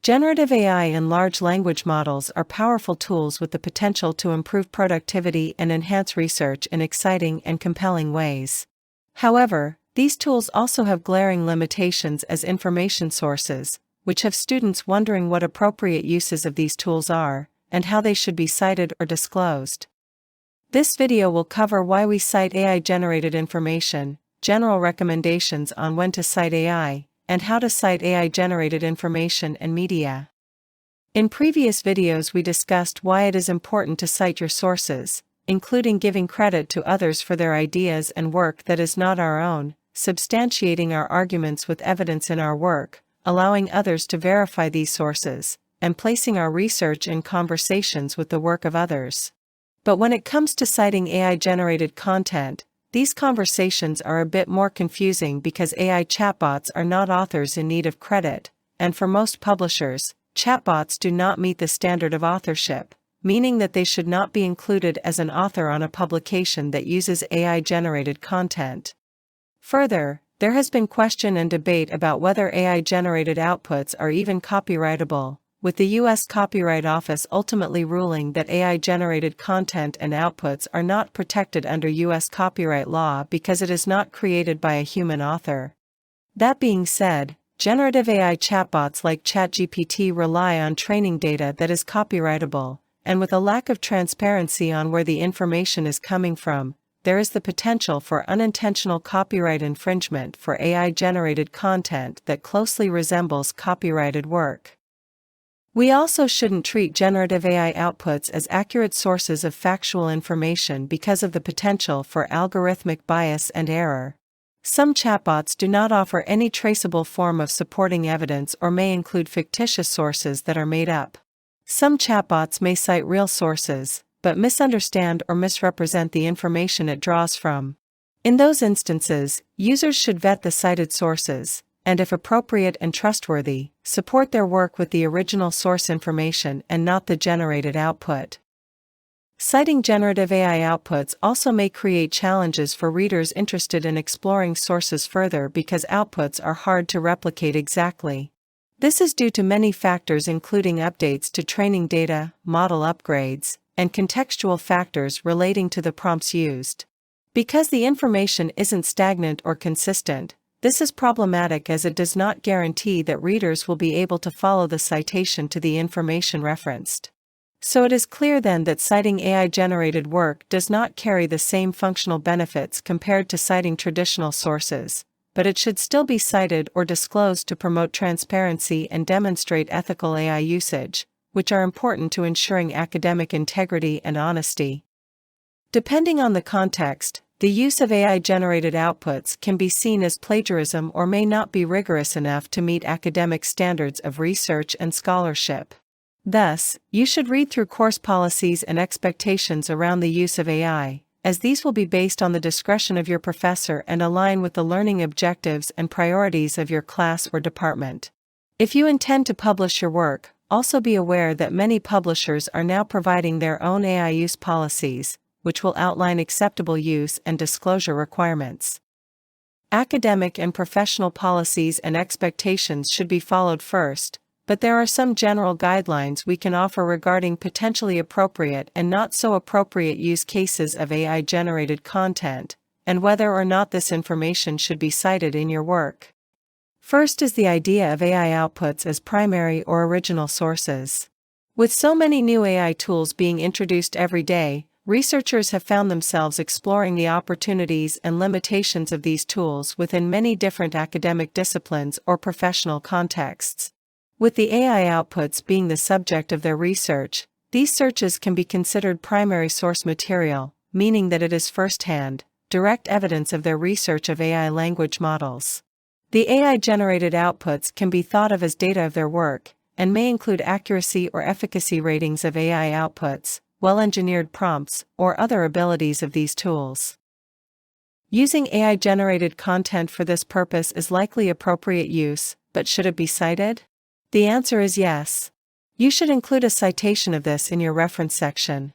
Generative AI and large language models are powerful tools with the potential to improve productivity and enhance research in exciting and compelling ways. However, these tools also have glaring limitations as information sources, which have students wondering what appropriate uses of these tools are, and how they should be cited or disclosed. This video will cover why we cite AI-generated information, general recommendations on when to cite AI, and how to cite AI-generated information and media. In previous videos we discussed why it is important to cite your sources, including giving credit to others for their ideas and work that is not our own, substantiating our arguments with evidence in our work, allowing others to verify these sources, and placing our research in conversations with the work of others. But when it comes to citing AI-generated content, these conversations are a bit more confusing because AI chatbots are not authors in need of credit, and for most publishers, chatbots do not meet the standard of authorship, meaning that they should not be included as an author on a publication that uses AI-generated content. Further, there has been question and debate about whether AI-generated outputs are even copyrightable, with the U.S. Copyright Office ultimately ruling that AI-generated content and outputs are not protected under U.S. copyright law because it is not created by a human author. That being said, generative AI chatbots like ChatGPT rely on training data that is copyrightable, and with a lack of transparency on where the information is coming from, there is the potential for unintentional copyright infringement for AI-generated content that closely resembles copyrighted work. We also shouldn't treat generative AI outputs as accurate sources of factual information because of the potential for algorithmic bias and error. Some chatbots do not offer any traceable form of supporting evidence or may include fictitious sources that are made up. Some chatbots may cite real sources, but misunderstand or misrepresent the information it draws from. In those instances, users should vet the cited sources, and if appropriate and trustworthy, support their work with the original source information and not the generated output. Citing generative AI outputs also may create challenges for readers interested in exploring sources further because outputs are hard to replicate exactly. This is due to many factors including updates to training data, model upgrades, and contextual factors relating to the prompts used. Because the information isn't stagnant or consistent, this is problematic as it does not guarantee that readers will be able to follow the citation to the information referenced. So it is clear then that citing AI-generated work does not carry the same functional benefits compared to citing traditional sources, but it should still be cited or disclosed to promote transparency and demonstrate ethical AI usage, which are important to ensuring academic integrity and honesty. Depending on the context, the use of AI-generated outputs can be seen as plagiarism or may not be rigorous enough to meet academic standards of research and scholarship. Thus, you should read through course policies and expectations around the use of AI, as these will be based on the discretion of your professor and align with the learning objectives and priorities of your class or department. If you intend to publish your work, also be aware that many publishers are now providing their own AI use policies, which will outline acceptable use and disclosure requirements. Academic and professional policies and expectations should be followed first, but there are some general guidelines we can offer regarding potentially appropriate and not so appropriate use cases of AI-generated content, and whether or not this information should be cited in your work. First is the idea of AI outputs as primary or original sources. With so many new AI tools being introduced every day, researchers have found themselves exploring the opportunities and limitations of these tools within many different academic disciplines or professional contexts. With the AI outputs being the subject of their research, these searches can be considered primary source material, meaning that it is first-hand, direct evidence of their research of AI language models. The AI-generated outputs can be thought of as data of their work, and may include accuracy or efficacy ratings of AI outputs, well-engineered prompts, or other abilities of these tools. Using AI-generated content for this purpose is likely appropriate use, but should it be cited? The answer is yes. You should include a citation of this in your reference section.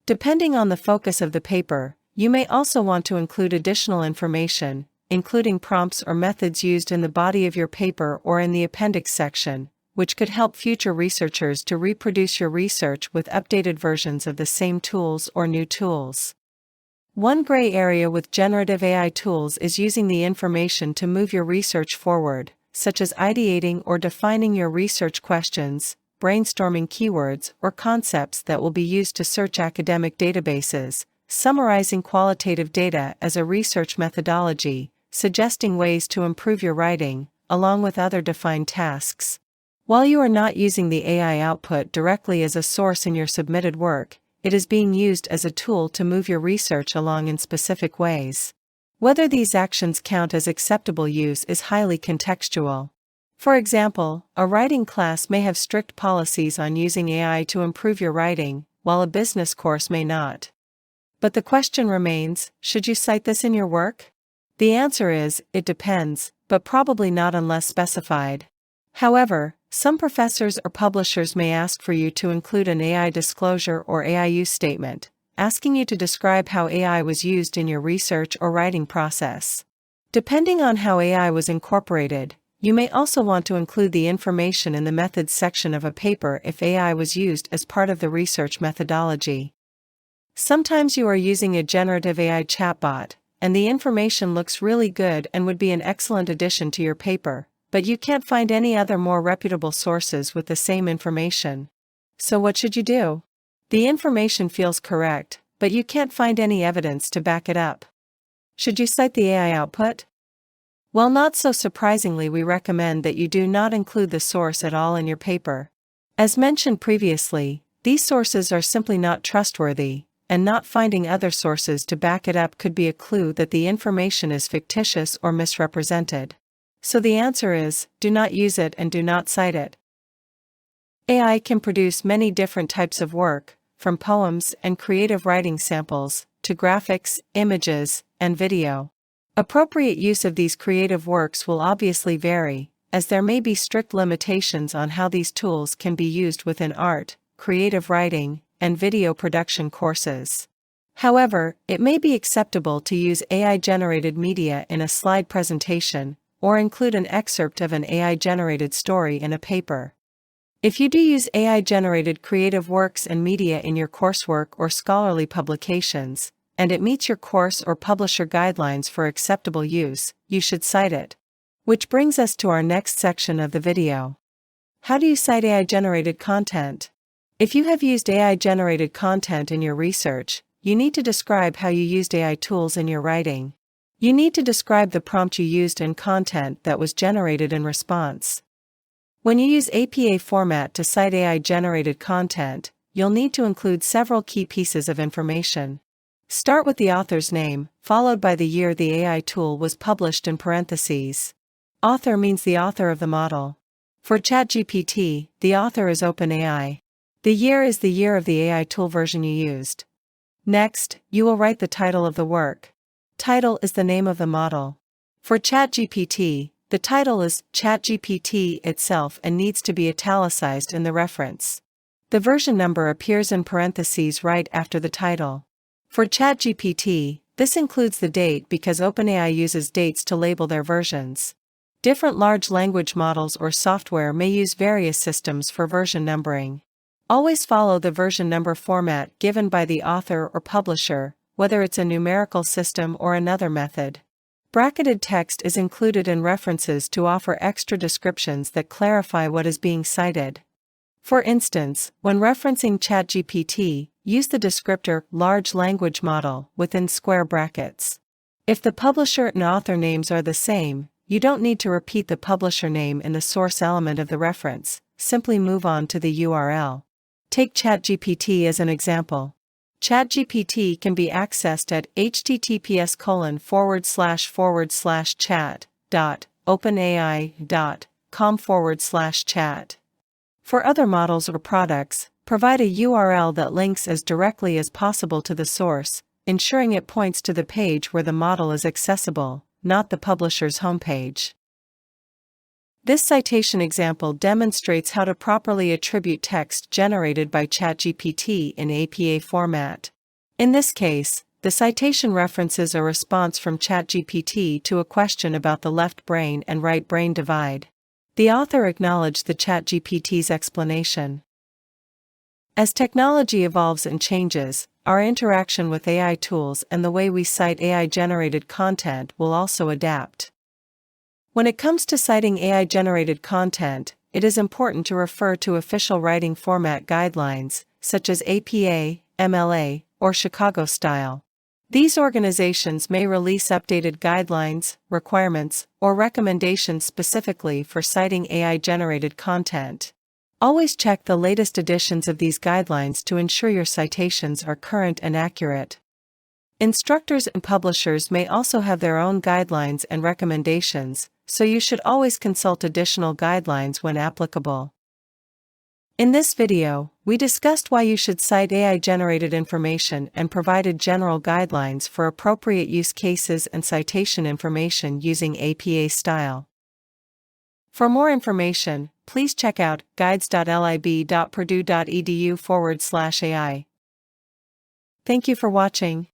Depending on the focus of the paper, you may also want to include additional information, including prompts or methods used in the body of your paper or in the appendix section, which could help future researchers to reproduce your research with updated versions of the same tools or new tools. One gray area with generative AI tools is using the information to move your research forward, such as ideating or defining your research questions, brainstorming keywords or concepts that will be used to search academic databases, summarizing qualitative data as a research methodology, suggesting ways to improve your writing, along with other defined tasks. While you are not using the AI output directly as a source in your submitted work, it is being used as a tool to move your research along in specific ways. Whether these actions count as acceptable use is highly contextual. For example, a writing class may have strict policies on using AI to improve your writing, while a business course may not. But the question remains, should you cite this in your work? The answer is, it depends, but probably not unless specified. However, some professors or publishers may ask for you to include an AI disclosure or AI use statement, asking you to describe how AI was used in your research or writing process. Depending on how AI was incorporated, you may also want to include the information in the methods section of a paper if AI was used as part of the research methodology. Sometimes you are using a generative AI chatbot, and the information looks really good and would be an excellent addition to your paper, but you can't find any other more reputable sources with the same information. So what should you do? The information feels correct, but you can't find any evidence to back it up. Should you cite the AI output? Well, not so surprisingly, we recommend that you do not include the source at all in your paper. As mentioned previously, these sources are simply not trustworthy, and not finding other sources to back it up could be a clue that the information is fictitious or misrepresented. So the answer is, do not use it and do not cite it. AI can produce many different types of work, from poems and creative writing samples, to graphics, images, and video. Appropriate use of these creative works will obviously vary, as there may be strict limitations on how these tools can be used within art, creative writing, and video production courses. However, it may be acceptable to use AI-generated media in a slide presentation, or include an excerpt of an AI-generated story in a paper. If you do use AI-generated creative works and media in your coursework or scholarly publications, and it meets your course or publisher guidelines for acceptable use, you should cite it. Which brings us to our next section of the video. How do you cite AI-generated content? If you have used AI-generated content in your research, you need to describe how you used AI tools in your writing. You need to describe the prompt you used and content that was generated in response. When you use APA format to cite AI-generated content, you'll need to include several key pieces of information. Start with the author's name, followed by the year the AI tool was published in parentheses. Author means the author of the model. For ChatGPT, the author is OpenAI. The year is the year of the AI tool version you used. Next, you will write the title of the work. Title is the name of the model. For ChatGPT, the title is ChatGPT itself and needs to be italicized in the reference. The version number appears in parentheses right after the title. For ChatGPT, this includes the date because OpenAI uses dates to label their versions. Different large language models or software may use various systems for version numbering. Always follow the version number format given by the author or publisher, whether it's a numerical system or another method. Bracketed text is included in references to offer extra descriptions that clarify what is being cited. For instance, when referencing ChatGPT, use the descriptor large language model within square brackets. If the publisher and author names are the same, you don't need to repeat the publisher name in the source element of the reference, simply move on to the URL. Take ChatGPT as an example. ChatGPT can be accessed at https://chat.openai.com/chat. For other models or products, provide a URL that links as directly as possible to the source, ensuring it points to the page where the model is accessible, not the publisher's homepage. This citation example demonstrates how to properly attribute text generated by ChatGPT in APA format. In this case, the citation references a response from ChatGPT to a question about the left brain and right brain divide. The author acknowledged the ChatGPT's explanation. As technology evolves and changes, our interaction with AI tools and the way we cite AI-generated content will also adapt. When it comes to citing AI-generated content, it is important to refer to official writing format guidelines, such as APA, MLA, or Chicago Style. These organizations may release updated guidelines, requirements, or recommendations specifically for citing AI-generated content. Always check the latest editions of these guidelines to ensure your citations are current and accurate. Instructors and publishers may also have their own guidelines and recommendations, so you should always consult additional guidelines when applicable. In this video, we discussed why you should cite AI-generated information and provided general guidelines for appropriate use cases and citation information using APA style. For more information, please check out guides.lib.purdue.edu/AI. Thank you for watching.